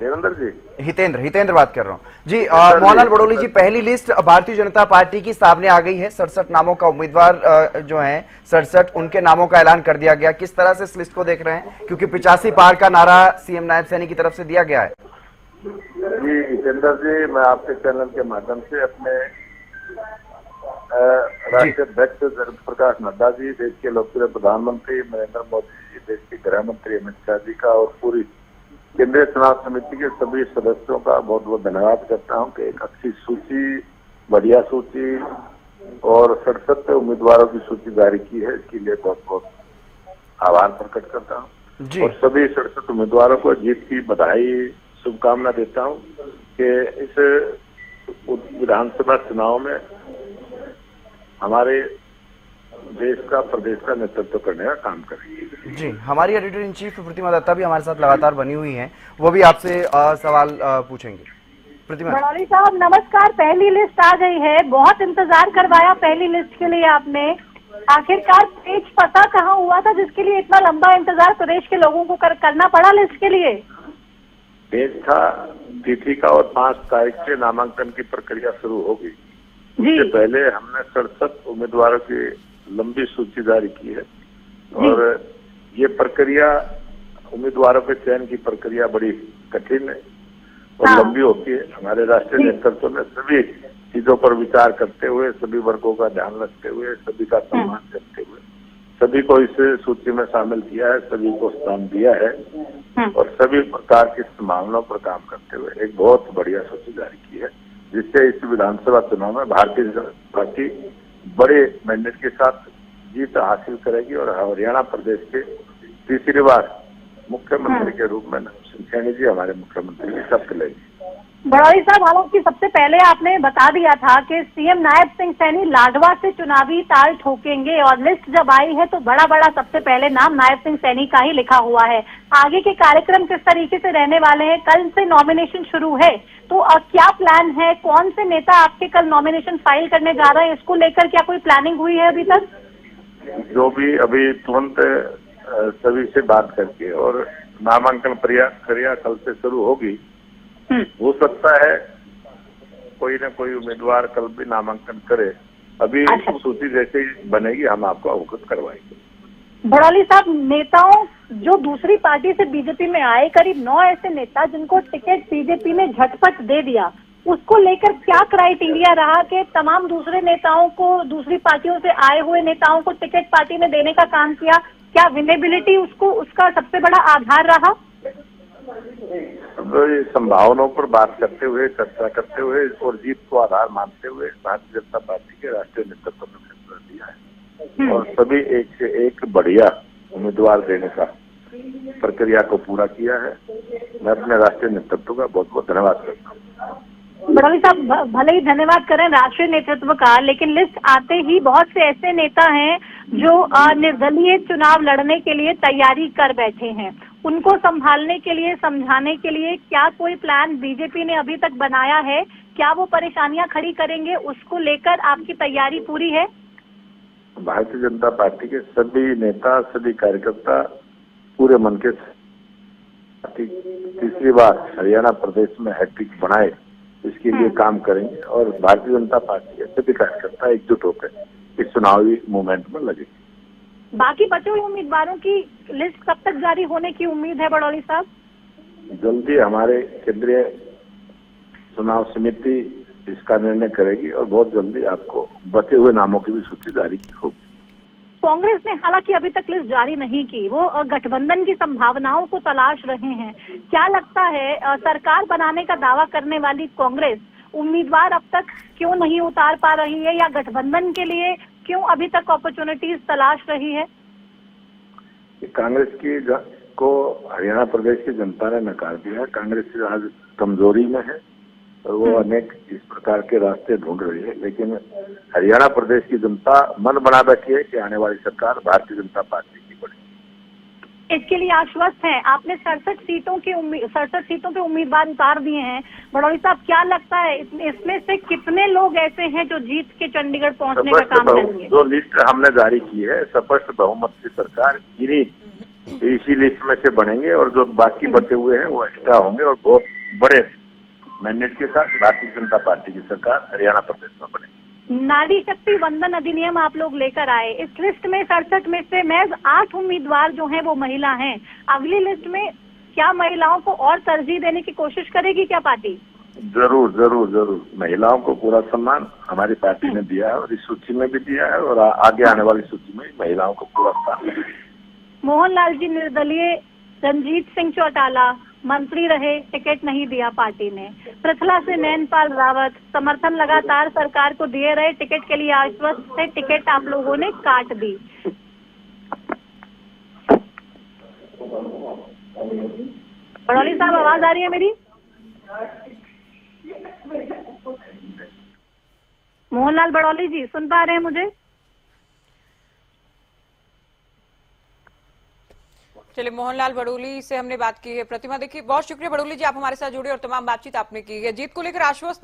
देवेंद्र जी, हितेंद्र बात कर रहा हूँ जी। मोहनलाल बड़ोली जी, पहली लिस्ट भारतीय जनता पार्टी की सामने आ गई है। 67 नामों का उम्मीदवार जो हैं 67 उनके नामों का ऐलान कर दिया गया। किस तरह से इस लिस्ट को देख रहे हैं, क्योंकि 85 पार का नारा सीएम नायब सैनी की तरफ से दिया गया है। जी हितेंद्र जी, मैं आपके चैनल के माध्यम से अपने राष्ट्रीय अध्यक्ष जगत प्रकाश नड्डा जी, देश के लोकप्रिय प्रधानमंत्री नरेंद्र मोदी जी, देश के गृह मंत्री अमित शाह जी का और पूरी केंद्रीय चुनाव समिति के सभी सदस्यों का बहुत बहुत धन्यवाद करता हूं कि एक अच्छी सूची, बढ़िया सूची और 67 उम्मीदवारों की सूची जारी की है। इसके लिए बहुत बहुत आभार प्रकट करता हूं और सभी 67 उम्मीदवारों को जीत की बधाई, शुभकामना देता हूं कि इस विधानसभा चुनाव में हमारे देश का, प्रदेश का नेतृत्व करने का काम करेंगे। जी, हमारी एडिटर इन चीफ प्रतिमा दत्ता भी हमारे साथ लगातार बनी हुई हैं, वो भी आपसे सवाल पूछेंगे। प्रतिमा बड़ौली साहब नमस्कार। पहली लिस्ट आ गई है, बहुत इंतजार करवाया पहली लिस्ट के लिए आपने, आखिरकार पेच पता कहाँ हुआ था जिसके लिए इतना लंबा इंतजार प्रदेश के लोगों को करना पड़ा लिस्ट के लिए? पेज था तिथि का और 5 तारीख से नामांकन की प्रक्रिया शुरू होगी। इससे पहले हमने 67 उम्मीदवारों की लंबी सूची जारी की है और ये प्रक्रिया, उम्मीदवारों के चयन की प्रक्रिया बड़ी कठिन है और लंबी होती है। हमारे राष्ट्रीय नेतृत्व ने सभी चीजों पर विचार करते हुए, सभी वर्गों का ध्यान रखते हुए, सभी का सम्मान करते हुए सभी को इस सूची में शामिल किया है, सभी को स्थान दिया है और सभी प्रकार की संभावनाओं पर काम करते हुए एक बहुत बढ़िया सूची जारी की है, जिससे इस विधानसभा चुनाव में भारतीय जनता पार्टी बड़े मैंडेट के साथ जीत हासिल करेगी और हरियाणा प्रदेश के तीसरी बार मुख्यमंत्री के रूप में सैनी जी हमारे मुख्यमंत्री की शपथ लेंगे। बड़ौली साहब, हालांकि सबसे पहले आपने बता दिया था कि सीएम नायब सिंह सैनी लाडवा से चुनावी ताल ठोकेंगे और लिस्ट जब आई है तो बड़ा सबसे पहले नाम नायब सिंह सैनी का ही लिखा हुआ है। आगे के कार्यक्रम किस तरीके से रहने वाले हैं? कल से नॉमिनेशन शुरू है, तो क्या प्लान है? कौन से नेता आपके कल नॉमिनेशन फाइल करने जा रहे हैं? इसको लेकर क्या कोई प्लानिंग हुई है अभी तक? जो भी अभी तुरंत सभी से बात करके और नामांकन प्रक्रिया कल से शुरू होगी। हो सकता है कोई न कोई उम्मीदवार कल भी नामांकन करे। अभी सूची जैसे ही बनेगी हम आपको अवगत करवाएंगे। बड़ौली साहब, नेताओं जो दूसरी पार्टी से बीजेपी में आए, करीब 9 ऐसे नेता जिनको टिकट बीजेपी ने झटपट दे दिया, उसको लेकर क्या क्राइटेरिया रहा कि तमाम दूसरे नेताओं को, दूसरी पार्टियों से आए हुए नेताओं को टिकट पार्टी ने देने का काम किया? क्या विनेबिलिटी उसका सबसे बड़ा आधार रहा? संभावनाओं पर बात करते हुए, चर्चा करते हुए और जीत को आधार मानते हुए भारतीय जनता पार्टी के राष्ट्रीय नेतृत्व ने फैसला लिया है और सभी एक से एक बढ़िया उम्मीदवार देने का प्रक्रिया को पूरा किया है। मैं अपने राष्ट्रीय नेतृत्व का बहुत बहुत धन्यवाद करता हूँ। बड़ौली साहब, भले ही धन्यवाद करें राष्ट्रीय नेतृत्व का, लेकिन लिस्ट आते ही बहुत से ऐसे नेता हैं जो निर्दलीय चुनाव लड़ने के लिए तैयारी कर बैठे हैं। उनको संभालने के लिए, समझाने के लिए क्या कोई प्लान बीजेपी ने अभी तक बनाया है? क्या वो परेशानियां खड़ी करेंगे? उसको लेकर आपकी तैयारी पूरी है? भारतीय जनता पार्टी के सभी नेता, सभी कार्यकर्ता पूरे मन के तीसरी बार हरियाणा प्रदेश में हैट्रिक बनाए, इसके लिए काम करेंगे और भारतीय जनता पार्टी के सभी कार्यकर्ता एकजुट होकर इस चुनावी मूवमेंट में लगेंगे। बाकी बचे हुए उम्मीदवारों की लिस्ट कब तक जारी होने की उम्मीद है बड़ौली साहब? जल्दी हमारे केंद्रीय चुनाव समिति इसका निर्णय करेगी और बहुत जल्दी आपको बचे हुए नामों की भी सूची जारी होगी। कांग्रेस ने हालांकि अभी तक लिस्ट जारी नहीं की, वो गठबंधन की संभावनाओं को तलाश रहे हैं। क्या लगता है सरकार बनाने का दावा करने वाली कांग्रेस उम्मीदवार अब तक क्यों नहीं उतार पा रही है, या गठबंधन के लिए क्यों अभी तक अपॉर्चुनिटीज तलाश रही है? कांग्रेस की को हरियाणा प्रदेश की जनता ने नकार दिया है। कांग्रेस आज कमजोरी में है और वो अनेक इस प्रकार के रास्ते ढूंढ रही है, लेकिन हरियाणा प्रदेश की जनता मन बना बैठी है कि आने वाली सरकार भारतीय जनता पार्टी की बनेगी। इसके लिए आश्वस्त हैं। आपने 67 सीटों पे उम्मीदवार उतार दिए हैं। बड़ौली साहब, क्या लगता है इसमें से कितने लोग ऐसे हैं जो जीत के चंडीगढ़ पहुंचने का काम करेंगे? जो लिस्ट हमने जारी की है, स्पष्ट बहुमत की सरकार इन्हीं इसी लिस्ट में से बनेंगे और जो बाकी बचे हुए हैं वो एक्स्ट्रा होंगे और बहुत बड़े मैंडेट के साथ भारतीय जनता पार्टी की सरकार हरियाणा प्रदेश में बनेगी। नारी शक्ति वंदन अधिनियम आप लोग लेकर आए, इस लिस्ट में 67 में से महज 8 उम्मीदवार जो हैं वो महिला हैं। अगली लिस्ट में क्या महिलाओं को और तरजीह देने की कोशिश करेगी क्या पार्टी? जरूर जरूर जरूर, महिलाओं को पूरा सम्मान हमारी पार्टी ने दिया है और इस सूची में भी दिया है और आगे आने वाली सूची में महिलाओं को पूरा स्थान। मोहनलाल जी निर्दलीय, रंजीत सिंह चौटाला मंत्री रहे, टिकट नहीं दिया पार्टी ने। पृथला से नैनपाल रावत समर्थन लगातार सरकार को दिए रहे, टिकट के लिए आश्वस्त थे, टिकट आप लोगों ने काट दी। बड़ौली साहब आवाज आ रही है मेरी? मोहनलाल बड़ौली जी सुन पा रहे हैं मुझे? चलिए, मोहनलाल बड़ौली से हमने बात की है। प्रतिमा, देखिए बहुत शुक्रिया बड़ौली जी, आप हमारे साथ जुड़े और तमाम बातचीत आपने की है। जीत को लेकर आश्वस्त